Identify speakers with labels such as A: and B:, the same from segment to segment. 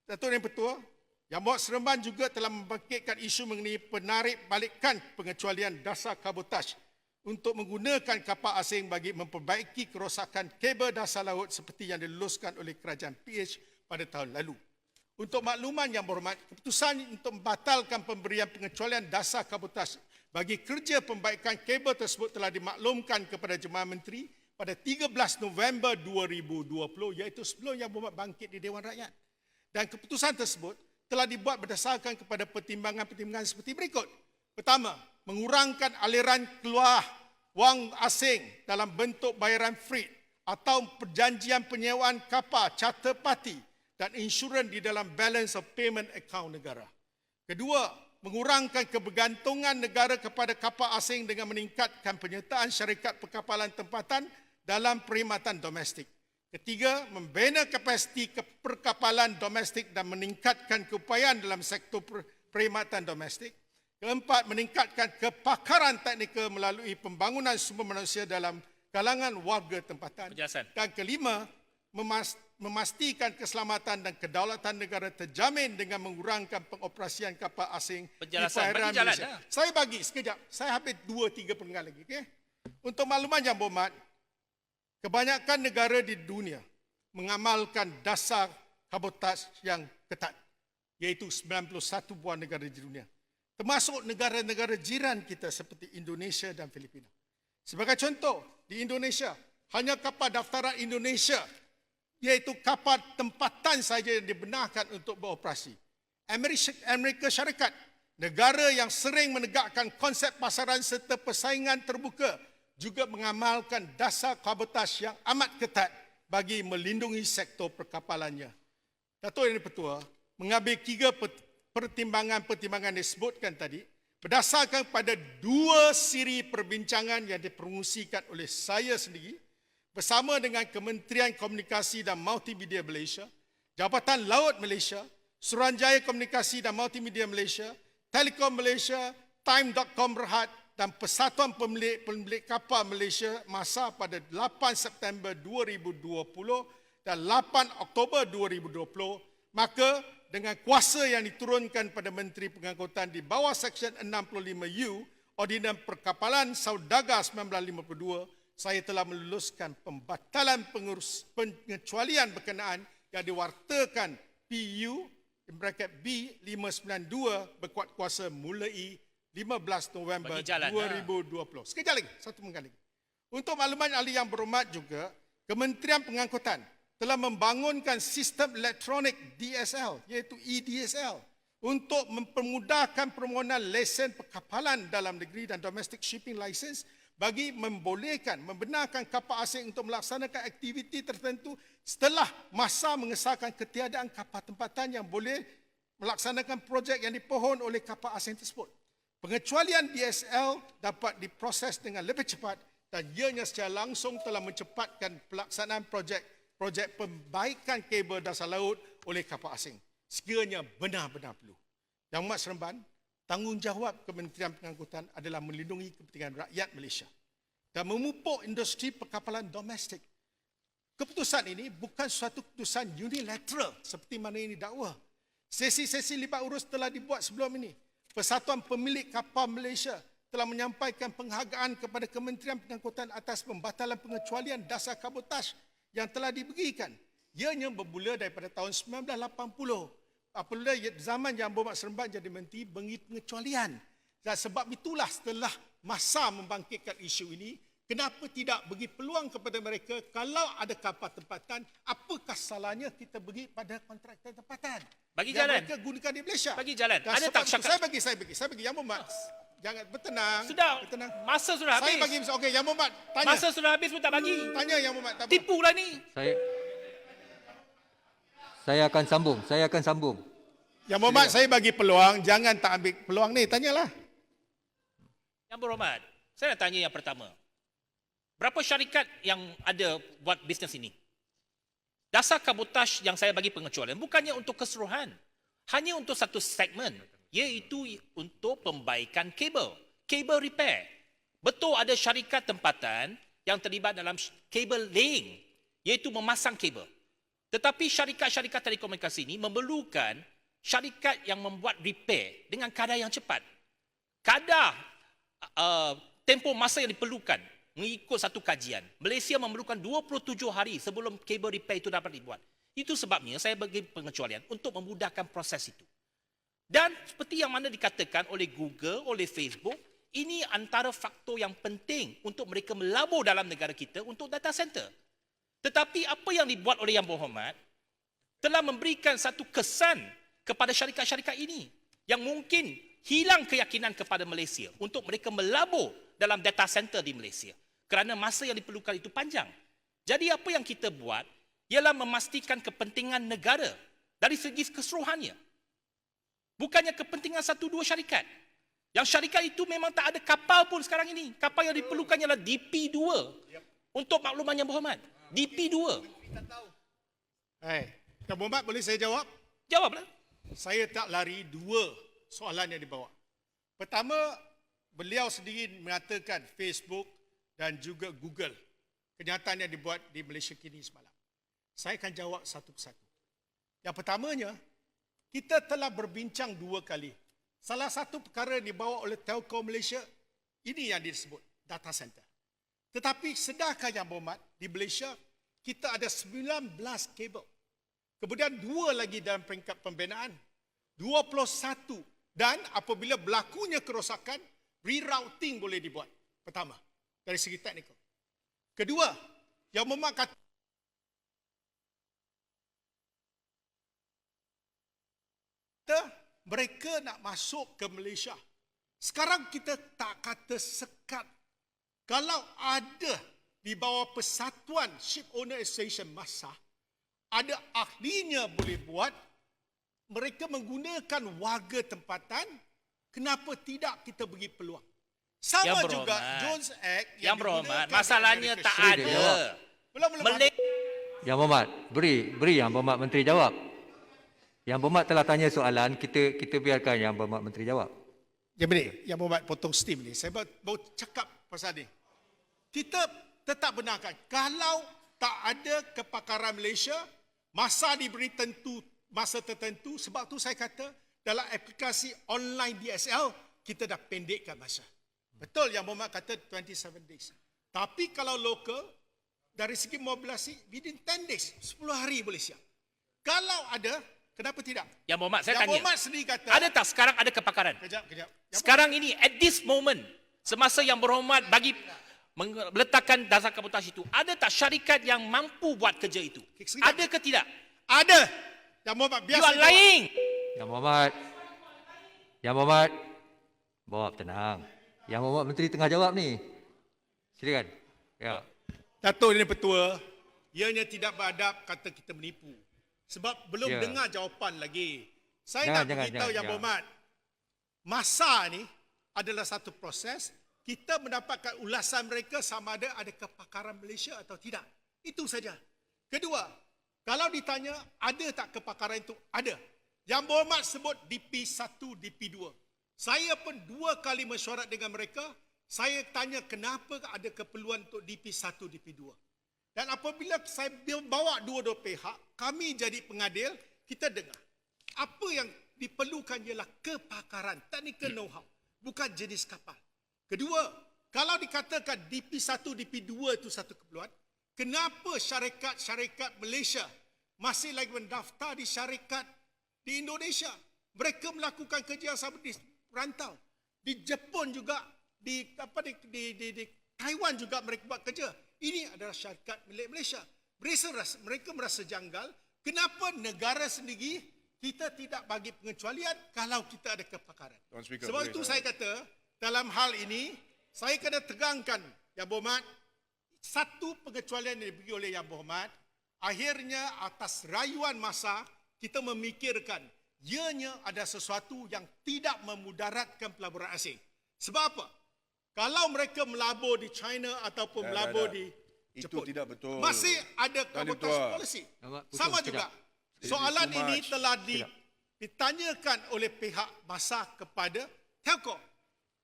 A: Datuk Yang Pertua, Yang Berhormat Seremban juga telah membangkitkan isu mengenai penarik balikan pengecualian dasar kabotaj untuk menggunakan kapal asing bagi memperbaiki kerosakan kabel dasar laut seperti yang diluluskan oleh Kerajaan PH pada tahun lalu. Untuk makluman Yang Berhormat, keputusan untuk membatalkan pemberian pengecualian dasar kabotaj bagi kerja pembaikan kabel tersebut telah dimaklumkan kepada Jemaah Menteri pada 13 November 2020, iaitu sebelum Yang Berhormat bangkit di Dewan Rakyat. Dan keputusan tersebut telah dibuat berdasarkan kepada pertimbangan-pertimbangan seperti berikut. Pertama, mengurangkan aliran keluar wang asing dalam bentuk bayaran freight atau perjanjian penyewaan kapal charter party dan insurans di dalam balance of payment account negara. Kedua, mengurangkan kebergantungan negara kepada kapal asing dengan meningkatkan penyertaan syarikat perkapalan tempatan dalam perkhidmatan domestik. Ketiga, membina kapasiti perkapalan domestik dan meningkatkan keupayaan dalam sektor perkhidmatan domestik. Keempat, meningkatkan kepakaran teknikal melalui pembangunan sumber manusia dalam kalangan warga tempatan.
B: Penjelasan.
A: Dan kelima, memastikan keselamatan dan kedaulatan negara terjamin dengan mengurangkan pengoperasian kapal asing di perairan Malaysia. Saya bagi sekejap, saya habis 2-3 penggal lagi. Okay? Untuk makluman Yang Berhormat, kebanyakan negara di dunia mengamalkan dasar kabotaj yang ketat, iaitu 91 buah negara di dunia, termasuk negara-negara jiran kita seperti Indonesia dan Filipina. Sebagai contoh, di Indonesia, hanya kapal daftaran Indonesia, iaitu kapal tempatan saja yang dibenarkan untuk beroperasi. Amerika Syarikat, negara yang sering menegakkan konsep pasaran serta persaingan terbuka, juga mengamalkan dasar kabotaj yang amat ketat bagi melindungi sektor perkapalannya. Datuk Yang Pertua, mengambil 3 pertimbangan-pertimbangan disebutkan tadi, berdasarkan pada 2 siri perbincangan yang dipromosikan oleh saya sendiri bersama dengan Kementerian Komunikasi dan Multimedia Malaysia, Jabatan Laut Malaysia, Suruhanjaya Komunikasi dan Multimedia Malaysia, Telekom Malaysia, Time.com Berhad dan Persatuan Pemilik Kapal Malaysia masa pada 8 September 2020 dan 8 Oktober 2020, maka dengan kuasa yang diturunkan pada Menteri Pengangkutan di bawah Seksyen 65U Ordinans Perkapalan Saudagar 1952, saya telah meluluskan pembatalan pengecualian berkenaan yang diwartakan PU B592 berkuat kuasa mulai 15 November 2020. Sekejap lagi, satu penggal lagi. Untuk makluman ahli yang berhormat juga, Kementerian Pengangkutan telah membangunkan sistem elektronik DSL, iaitu EDSL, untuk mempermudahkan permohonan lesen perkapalan dalam negeri dan domestic shipping license bagi membenarkan kapal asing untuk melaksanakan aktiviti tertentu setelah masa mengesahkan ketiadaan kapal tempatan yang boleh melaksanakan projek yang dipohon oleh kapal asing tersebut. Pengecualian DSL dapat diproses dengan lebih cepat dan ianya secara langsung telah mencepatkan pelaksanaan projek pembaikan kabel dasar laut oleh kapal asing. Sekiranya benar-benar perlu. Yang Berhormat Seremban, tanggungjawab Kementerian Pengangkutan adalah melindungi kepentingan rakyat Malaysia dan memupuk industri perkapalan domestik. Keputusan ini bukan suatu keputusan unilateral seperti mana ini dakwa. Sesi-sesi libat urus telah dibuat sebelum ini. Persatuan Pemilik Kapal Malaysia telah menyampaikan penghargaan kepada Kementerian Pengangkutan atas pembatalan pengecualian dasar kabotaj yang telah diberikan. Ianya bermula daripada tahun 1980. Apabila zaman Yang Berhormat Seremban jadi menteri, beri pengecualian. Dan sebab itulah setelah masa membangkitkan isu ini, kenapa tidak bagi peluang kepada mereka kalau ada kapal tempatan, apakah salahnya kita beri pada kontraktor tempatan?
B: Bagi
A: yang
B: jalan.
A: mereka gunakan di Malaysia.
B: Bagi jalan.
A: Dan
B: Ada tak
A: saya bagi. Yang Berhormat, jangan bertenang.
B: Sudah.
A: Bertenang.
B: Masa sudah habis.
A: Saya bagi, okey, Yang Berhormat, tanya.
B: Masa sudah habis pun tak bagi.
A: Tanya Yang Berhormat. Tak apa.
B: Tipulah ni.
C: Saya akan sambung.
A: Yang Berhormat, saya bagi peluang, jangan tak ambil peluang ni, tanyalah.
B: Yang Berhormat, saya nak tanya yang pertama. Berapa syarikat yang ada buat bisnes ini? Dasar kabotaj yang saya bagi pengecualian bukannya untuk keseluruhan. Hanya untuk satu segmen, iaitu untuk pembaikan kabel. Kabel repair. Betul ada syarikat tempatan yang terlibat dalam kabel laying, iaitu memasang kabel. Tetapi syarikat-syarikat telekomunikasi ini memerlukan syarikat yang membuat repair dengan kadar yang cepat. Kadar tempoh masa yang diperlukan mengikut satu kajian. Malaysia memerlukan 27 hari sebelum kabel repair itu dapat dibuat. Itu sebabnya saya bagi pengecualian untuk memudahkan proses itu. Dan seperti yang mana dikatakan oleh Google, oleh Facebook, ini antara faktor yang penting untuk mereka melabur dalam negara kita untuk data center. Tetapi apa yang dibuat oleh Yang Berhormat telah memberikan satu kesan kepada syarikat-syarikat ini yang mungkin hilang keyakinan kepada Malaysia untuk mereka melabur dalam data center di Malaysia kerana masa yang diperlukan itu panjang. Jadi apa yang kita buat ialah memastikan kepentingan negara dari segi keseluruhannya. Bukannya kepentingan satu dua syarikat. Yang syarikat itu memang tak ada kapal pun sekarang ini. Kapal yang diperlukan ialah DP2. Untuk makluman Yang Berhormat. DP2.
A: Yang Berhormat, boleh saya jawab?
B: Jawablah.
A: Saya tak lari dua soalan yang dibawa. Pertama, beliau sendiri mengatakan Facebook dan juga Google. Kenyataan yang dibuat di Malaysia kini semalam. Saya akan jawab satu persatu. Yang pertamanya, kita telah berbincang dua kali. Salah satu perkara yang dibawa oleh Telkom Malaysia, ini yang disebut data center. Tetapi sedarkah Yang Berhormat, di Malaysia, kita ada 19 kabel. Kemudian 2 lagi dalam peringkat pembinaan. 21. Dan apabila berlakunya kerosakan, rerouting boleh dibuat. Pertama, dari segi teknikal. Kedua, Yang Berhormat kata, mereka nak masuk ke Malaysia. Sekarang kita tak kata sekat. Kalau ada di bawah Persatuan Ship Owner Association masa, ada ahlinya boleh buat, mereka menggunakan warga tempatan, kenapa tidak kita beri peluang? Sama
B: Yang
A: juga
B: Berhormat.
A: Jones Act
B: Yang Berhormat,
A: digunakan di
B: masalahnya
A: Amerika
B: tak
A: Syarikat.
B: ada.
A: Belum.
C: Yang Berhormat, beri Yang Berhormat Menteri jawab. Yang Berhormat telah tanya soalan, kita biarkan Yang Berhormat Menteri jawab.
A: Ya benar, Yang Berhormat potong steam ni. Saya baru cakap pasal ni. Kita tetap benarkan, kalau tak ada kepakaran Malaysia, masa diberi masa tertentu, sebab tu saya kata, dalam aplikasi online DSL, kita dah pendekkan masa. Betul Yang Berhormat kata 27 days. Tapi kalau lokal, dari segi mobilisasi, within 10 days, 10 hari boleh siap. Kalau ada, kenapa tidak?
B: Yang Berhormat, saya
A: Yang
B: tanya.
A: Berhormat sendiri kata,
B: Ada tak sekarang ada kepakaran?
A: Kejap.
B: Sekarang ini, at this moment, semasa Yang Berhormat bagi meletakkan dasar kabutasi itu, ada tak syarikat yang mampu buat kerja itu?
A: Sekejap.
B: Ada ke tidak?
A: Ada. Yang Berhormat, biasa
B: You are lying.
C: Yang Berhormat, jawab tenang. Yang Berhormat Menteri tengah jawab ni. Silakan. Ya.
A: Datuk ini Petua, ianya tidak beradab kata kita menipu. Sebab belum
C: Ya.
A: dengar jawapan lagi. Saya
C: Jangan,
A: nak beritahu Yang
C: jangan.
A: Berhormat, masa ni adalah satu proses, kita mendapatkan ulasan mereka sama ada kepakaran Malaysia atau tidak. Itu saja. Kedua, kalau ditanya ada tak kepakaran itu? Ada. Yang Berhormat sebut DP1, DP2. Saya pun 2 kali mesyuarat dengan mereka. Saya tanya kenapa ada keperluan untuk DP1, DP2. Dan apabila saya bawa dua-dua pihak, kami jadi pengadil, kita dengar. Apa yang diperlukan ialah kepakaran, technical know-how, bukan jenis kapal. Kedua, kalau dikatakan DP1, DP2 itu satu keperluan, kenapa syarikat-syarikat Malaysia masih lagi mendaftar di syarikat di Indonesia? Mereka melakukan kerja sama di rantau. Di Jepun juga, di Taiwan juga mereka buat kerja. Ini adalah syarikat milik Malaysia. Mereka merasa janggal, kenapa negara sendiri kita tidak bagi pengecualian kalau kita ada kepakaran. Sebab itu saya kata, dalam hal ini, saya kena tegangkan Yang Berhormat, satu pengecualian yang diberi oleh Yang Berhormat, akhirnya atas rayuan masa, kita memikirkan, ianya ada sesuatu yang tidak memudaratkan pelaburan asing. Sebab apa? Kalau mereka melabur di China ataupun melabur di Jepun,
D: itu tidak betul.
A: masih ada
D: Tuan
A: kabotas
D: Ketua.
A: polisi.
C: Putus,
A: Sama
C: sekejap.
A: juga. Soalan
D: Too
A: ini
D: much.
A: telah ditanyakan oleh pihak masa kepada Telkom.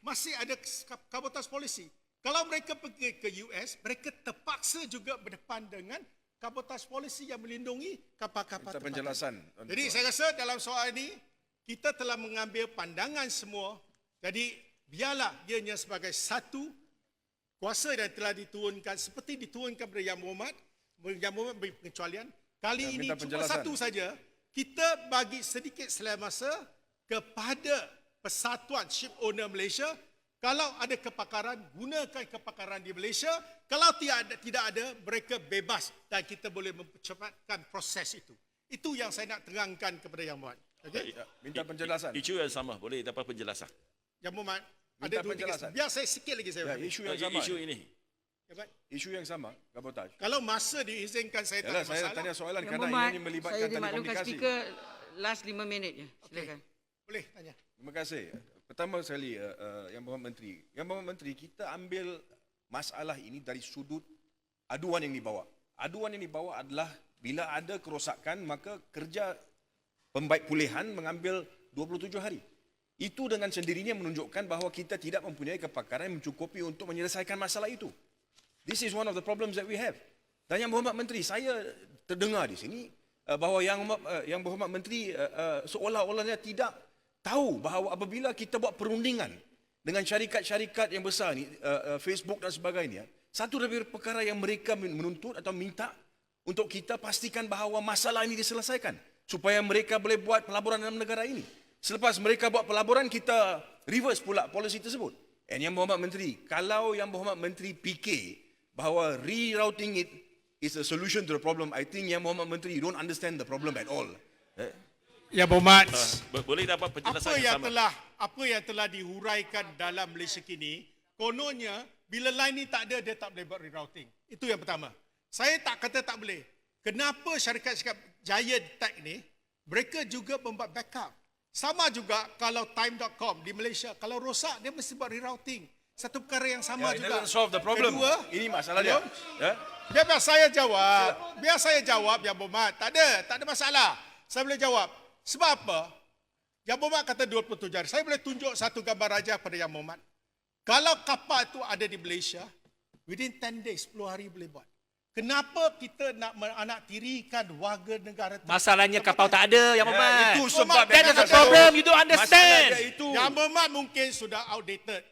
A: Masih ada kabotas polisi. Kalau mereka pergi ke US, mereka terpaksa juga berdepan dengan kabotaj polisi yang melindungi kapal-kapal
D: Minta
A: tempatan.
D: penjelasan.
A: Jadi saya rasa dalam soal ini kita telah mengambil pandangan semua. Jadi biarlah ianya sebagai satu kuasa yang telah diturunkan seperti diturunkan kepada Yang Berhormat. Yang Berhormat beri pengecualian. Kali
D: Ya,
A: ini
D: minta
A: cuma
D: penjelasan.
A: satu saja. Kita bagi sedikit selai masa kepada Persatuan Ship Owner Malaysia. Kalau ada kepakaran, gunakan kepakaran di Malaysia. Kalau tidak ada, mereka bebas dan kita boleh mempercepatkan proses itu. Itu yang saya nak terangkan kepada Yang Berhormat. Okay?
D: Minta penjelasan.
E: Isu yang sama, boleh dapat penjelasan.
A: Yang Berhormat, ada
D: Minta
A: 2-3
D: penjelasan.
A: biar saya sikit lagi saya.
D: Ya, isu yang sama.
E: Isu ini.
A: Ya, baik.
D: Isu yang sama, kabotaj.
A: Kalau masa diizinkan saya tak
D: Yalah,
A: ada
D: saya
A: masalah.
D: tanya soalan
F: Yang
D: kerana
F: Berhormat,
D: ini melibatkan
F: saya dimaklumkan
D: telekomunikasi.
F: speaker last 5 minit je. Silakan.
A: Boleh tanya.
D: Terima kasih. Pertama sekali, Yang Berhormat Menteri. Yang Berhormat Menteri, kita ambil masalah ini dari sudut aduan yang dibawa. Aduan yang dibawa adalah bila ada kerosakan, maka kerja pembaik pulihan mengambil 27 hari. Itu dengan sendirinya menunjukkan bahawa kita tidak mempunyai kepakaran yang mencukupi untuk menyelesaikan masalah itu. This is one of the problems that we have. Dan Yang Berhormat Menteri, saya terdengar di sini bahawa Yang Berhormat Menteri seolah-olahnya tidak tahu bahawa apabila kita buat perundingan dengan syarikat-syarikat yang besar ni, Facebook dan sebagainya, satu dari perkara yang mereka menuntut atau minta untuk kita pastikan bahawa masalah ini diselesaikan supaya mereka boleh buat pelaburan dalam negara ini. Selepas mereka buat pelaburan, kita reverse pula polisi tersebut. And Yang Berhormat Menteri, kalau Yang Berhormat Menteri fikir bahawa rerouting it is a solution to the problem, I think Yang Berhormat Menteri, you don't understand the problem at all.
A: Yang Berhormat,
E: Boleh dapat penjelasan yang sama.
A: apa yang telah dihuraikan dalam Malaysia kini, kononnya bila line ni tak ada, dia tak boleh buat rerouting. Itu yang pertama. Saya tak kata tak boleh. Kenapa syarikat-syarikat Giant Tech ni, mereka juga membuat backup. Sama juga kalau Time.com di Malaysia, kalau rosak dia mesti buat rerouting. Satu perkara yang sama
D: It
A: juga.
D: doesn't solve the problem.
A: Kedua,
D: Ini masalah dia. Ya?
A: biar saya jawab. Biar saya jawab, Yang Berhormat. Tak ada masalah. Saya boleh jawab. Sebab apa? Yang Berhormat kata 27 hari. Saya boleh tunjuk satu gambar raja pada Yang Berhormat. Kalau kapal itu ada di Malaysia, within 10 days, 10 hari boleh buat. Kenapa kita nak menganaktirikan warga negara tersebut?
B: Masalahnya kapal tak ada, Yang Berhmat.
D: Itu sebab
B: That is the problem, you don't understand.
D: Masalah dia itu.
A: Yang Berhormat mungkin sudah outdated.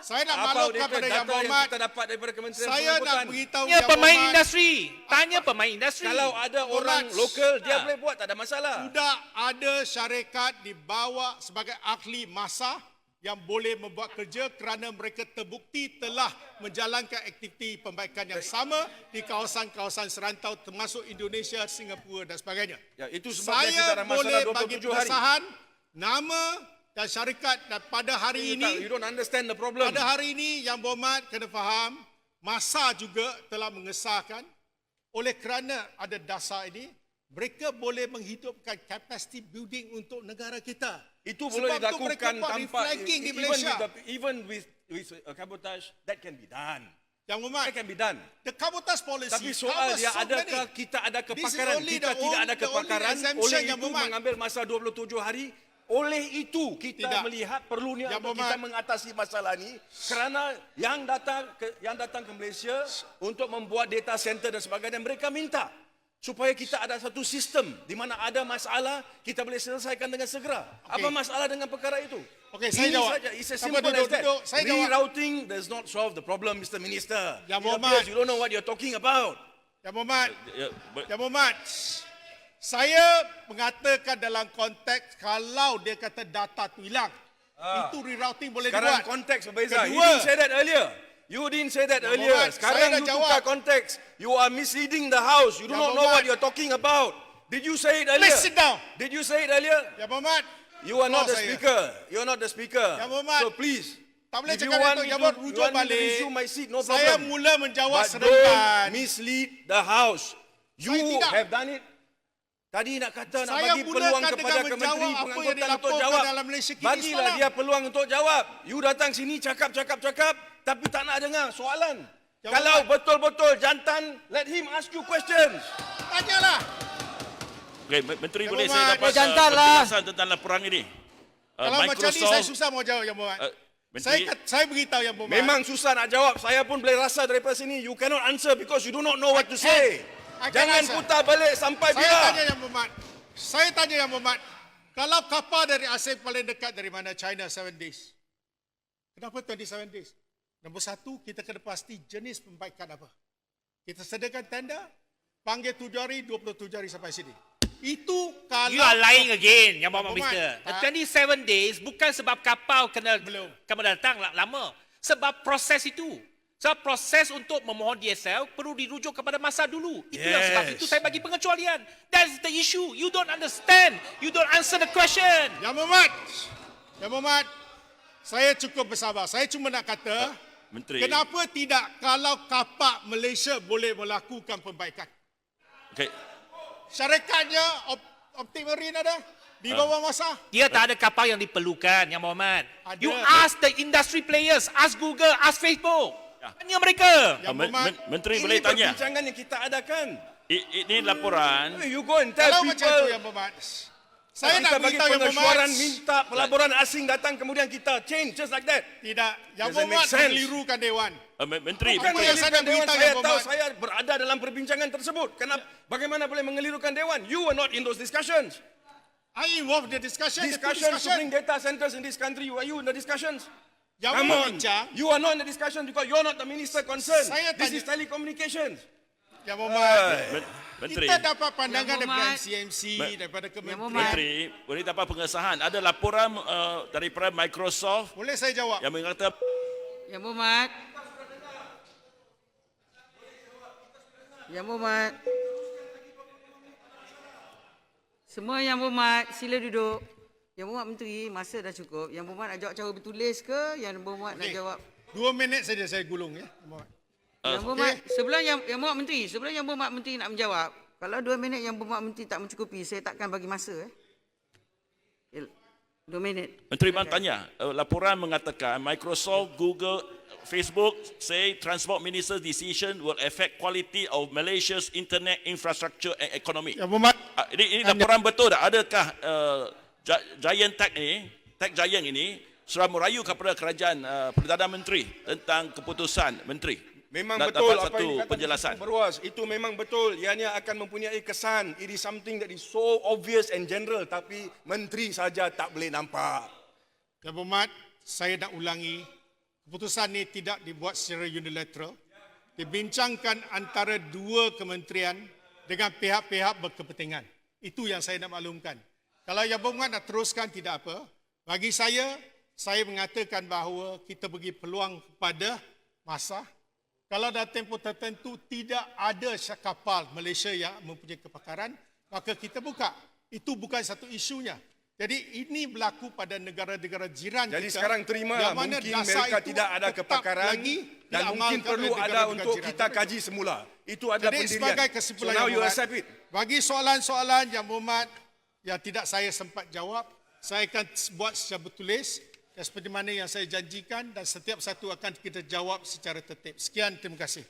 A: Saya nak
D: Apa
A: maklumkan
D: data
A: pada Yang
D: yang
A: Berhormat,
D: kita dapat daripada Kementerian
A: saya nak
D: Pengamputan?
A: beritahu
B: Tanya
A: Yang
B: pemain
A: Berhormat,
B: industri. Tanya pemain industri.
D: Kalau ada orang
A: Berhormat.
D: lokal, dia boleh buat, tak ada masalah.
A: sudah ada syarikat dibawa sebagai ahli masa yang boleh membuat kerja kerana mereka terbukti telah menjalankan aktiviti pembaikan yang sama di kawasan-kawasan serantau termasuk Indonesia, Singapura dan sebagainya.
D: Ya, itu sebabnya kita
A: Saya
D: ada masalah
A: boleh
D: 27
A: bagi
D: hari.
A: pengesahan nama dan syarikat dan pada hari
D: You
A: ini,
D: don't understand the problem.
A: pada hari ini Yang Berhormat kena faham, masa juga telah mengesahkan oleh kerana ada dasar ini, mereka boleh menghidupkan capacity building untuk negara kita.
D: Itu
A: Sebab
D: boleh
A: tu mereka
D: dilakukan
A: buat
D: tanpa
A: reflagging di Malaysia.
D: even with cabotage, that can be done.
A: Yang Berhormat,
D: That can be done.
A: the cabotage policy
D: Tapi soal
A: covers
D: dia,
A: so
D: adakah
A: many.
D: kita ada
A: This is
D: kepakaran?
A: only
D: Kita
A: the
D: tidak ada
A: only
D: kepakaran,
A: exemption,
D: oleh
A: Yang
D: itu
A: Berhormat.
D: mengambil masa 27 hari. Oleh itu kita
A: Tidak.
D: melihat perlunya
A: Yang
D: untuk kita
A: Berhormat.
D: mengatasi masalah ini kerana yang datang ke Malaysia untuk membuat data center dan sebagainya, mereka minta supaya kita ada satu sistem di mana ada masalah kita boleh selesaikan dengan segera.
A: Okey.
D: Apa masalah dengan perkara itu?
A: Okey, saya
D: Ini
A: jawab.
D: saja. It's as
A: Siapa
D: simple as that.
A: duduk? Saya jawab.
D: Rerouting does not solve the problem, Mr. Minister.
A: Yang
D: It
A: Berhormat.
D: appears you don't know what you're talking about.
A: Yang Berhormat,
E: Ya,
A: Yang Berhormat, saya mengatakan dalam konteks kalau dia kata data tu hilang, itu rerouting boleh
D: Sekarang
A: dibuat.
D: konteks berbeza. You
A: Kedua.
D: didn't say that earlier. You didn't say that
A: Yang
D: earlier.
A: Berhormat,
D: Sekarang
A: saya dah
D: you
A: jawab.
D: tukar konteks. You are misleading the house. You do
A: Yang
D: not know what
A: Berhormat.
D: you're talking about. Did you say it earlier?
A: Please sit down.
D: Did you say it earlier?
A: Yang Berhormat,
D: You are not the
A: saya.
D: speaker. You are not the speaker.
A: Yang Berhormat.
D: So please.
A: tak boleh
D: if you
A: cakap
D: want
A: itu.
D: me
A: Yang
D: to-
A: Berhormat,
D: you
A: rujuk
D: want me to
A: balik.
D: resume my seat, no
A: Saya
D: problem.
A: mula menjawab
D: But
A: seremban.
D: don't mislead the house. You
A: Saya tidak.
D: have done it. Tadi nak kata nak
A: Saya
D: bagi
A: mula
D: peluang
A: katakan
D: kepada
A: menjawab
D: Kementeri
A: apa yang
D: Pengangkutan untuk
A: dilaporkan
D: jawab.
A: dalam Malaysia kini
D: Bagilah
A: semalam.
D: dia peluang untuk jawab. You datang sini cakap, tapi tak nak dengar soalan.
A: Jawab.
D: Kalau betul-betul jantan, let him ask you questions.
A: Tanyalah.
E: Okey, Menteri
A: Yang
E: boleh
A: Berhormat.
E: saya dapat
F: Jantan lah.
E: penjelasan tentang laporan ini.
A: Kalau macam ni saya susah mau jawab Yang Berhormat.
E: Menteri,
A: Saya beritahu Yang Berhormat.
D: Memang susah nak jawab. Saya pun boleh rasa daripada sini. You cannot answer because you do not know what to say. Jangan putar balik sampai
A: Saya
D: bila.
A: tanya Yang Berhormat. Saya tanya Yang Berhormat. Kalau kapal dari asing paling dekat dari mana? China 7 days. Kenapa 27 days? Nombor satu, kita kena pasti jenis pembaikan apa. Kita sediakan tenda, panggil 7 hari, 27 hari sampai sini. Itu kalau...
B: You are lying again, Yang Berhormat
A: Berhormat,
B: Minister. The 27 days bukan sebab kapal kena
A: Belum.
B: datang lama. Sebab proses itu. Sebab proses untuk memohon DSL perlu dirujuk kepada masa dulu. Itulah sebab itu saya bagi pengecualian. That's the issue. You don't understand. You don't answer the question.
A: Yang Berhormat, saya cukup bersabar. Saya cuma nak kata,
E: Menteri.
A: kenapa tidak kalau kapak Malaysia boleh melakukan perbaikan?
E: Okey.
A: Syarikatnya Optic Marine ada di bawah masa.
B: Dia tak ada kapal yang diperlukan, Yang Berhormat.
A: Ada.
B: You ask the industry players, ask Google, ask Facebook. Tanya mereka.
A: Yang Berhormat,
E: Menteri
D: Ini
E: boleh tanya.
D: perbincangan yang kita adakan.
E: Ini laporan.
D: You go and tell
A: kalau macam
D: people.
A: itu Yang Berhormat, saya
D: Kita
A: nak
D: bagi
A: beritahu Yang
D: pengesyuaran,
A: Berhormat,
D: minta pelaburan asing datang, kemudian kita change just like that.
A: tidak. Yang
D: Doesn't make
A: Berhormat
D: sense.
A: melirukan Dewan.
E: Menteri,
A: Bukan
E: Menteri.
A: yang saya nak
D: Dewan,
A: beritahu
D: saya
A: Yang
D: tahu
A: Berhormat.
D: saya berada dalam perbincangan tersebut. Kenapa? Bagaimana boleh mengelirukan Dewan? You were not in those discussions.
A: I involved the discussion.
D: Discussions to bring data centers in this country. Were you in the discussions?
A: Yang
D: Come on.
A: berbincang,
D: You are not in the discussion because you're not the minister concerned.
A: Saya
D: This
A: tanya-
D: is telecommunications.
A: Yang Berhormat,
E: Menteri.
A: kita dapat pandangan
F: Yang
A: daripada
F: Berhormat.
A: CMC, daripada
F: Yang
A: Kementerian.
F: Berhormat.
E: Menteri, boleh dapat pengesahan. Ada laporan daripada Microsoft
A: Boleh saya jawab?
E: yang mengata
F: Yang Berhormat. Yang Berhormat. Semua Yang Berhormat, sila duduk. Yang Berhormat Menteri, masa dah cukup. Yang Berhormat nak jawab cara bertulis ke? Yang Berhormat nak
A: Okey.
F: jawab?
A: 2 minit saja saya gulung ya. Yang Berhormat.
F: Yang Berhormat, sebelum Yang Berhormat Menteri, sebelum Yang Berhormat Menteri nak menjawab, kalau 2 minit Yang Berhormat Menteri tak mencukupi, saya takkan bagi masa. 2 minit.
E: Menteri Bang tanya, laporan mengatakan Microsoft, Google, Facebook say transport minister's decision will affect quality of Malaysia's internet infrastructure and economy.
A: Yang Berhormat,
E: Ini laporan betul tak? Adakah Giant Tech ini, Tech Giant ini sudah merayu kepada kerajaan Perdana Menteri tentang keputusan Menteri?
D: Memang
E: Nak
D: betul
E: dapat
D: apa
E: satu
D: yang dikatakan
E: penjelasan.
D: Tuan Berwas. Itu memang betul. Ianya akan mempunyai kesan. It is something that is so obvious and general. Tapi menteri saja tak boleh nampak.
A: Yang Berhormat, saya nak ulangi, keputusan ini tidak dibuat secara unilateral. Dibincangkan antara dua kementerian dengan pihak-pihak berkepentingan. Itu yang saya nak maklumkan. Kalau Yang Berhormat nak teruskan, tidak apa. Bagi saya mengatakan bahawa kita bagi peluang kepada masa. Kalau dalam tempoh tertentu tidak ada kapal Malaysia yang mempunyai kepakaran, maka kita buka. Itu bukan satu isunya. Jadi ini berlaku pada negara-negara jiran
D: Jadi
A: kita.
D: sekarang terima
A: yang mana
D: mungkin
A: dasar
D: mereka
A: itu
D: tidak ada
A: tetap
D: kepakaran
A: lagi
D: dan mungkin
A: diamalkan
D: perlu
A: oleh
D: ada
A: negara-negara
D: untuk
A: jiran.
D: kita kaji semula. Itu adalah
A: Jadi
D: pendirian.
A: sebagai kesimpulan
D: So now
A: Yang
D: you
A: Berhormat,
D: accept it.
A: bagi soalan-soalan Yang Berhormat yang tidak saya sempat jawab, saya akan buat secara bertulis dan seperti mana yang saya janjikan dan setiap satu akan kita jawab secara tertib. Sekian, terima kasih.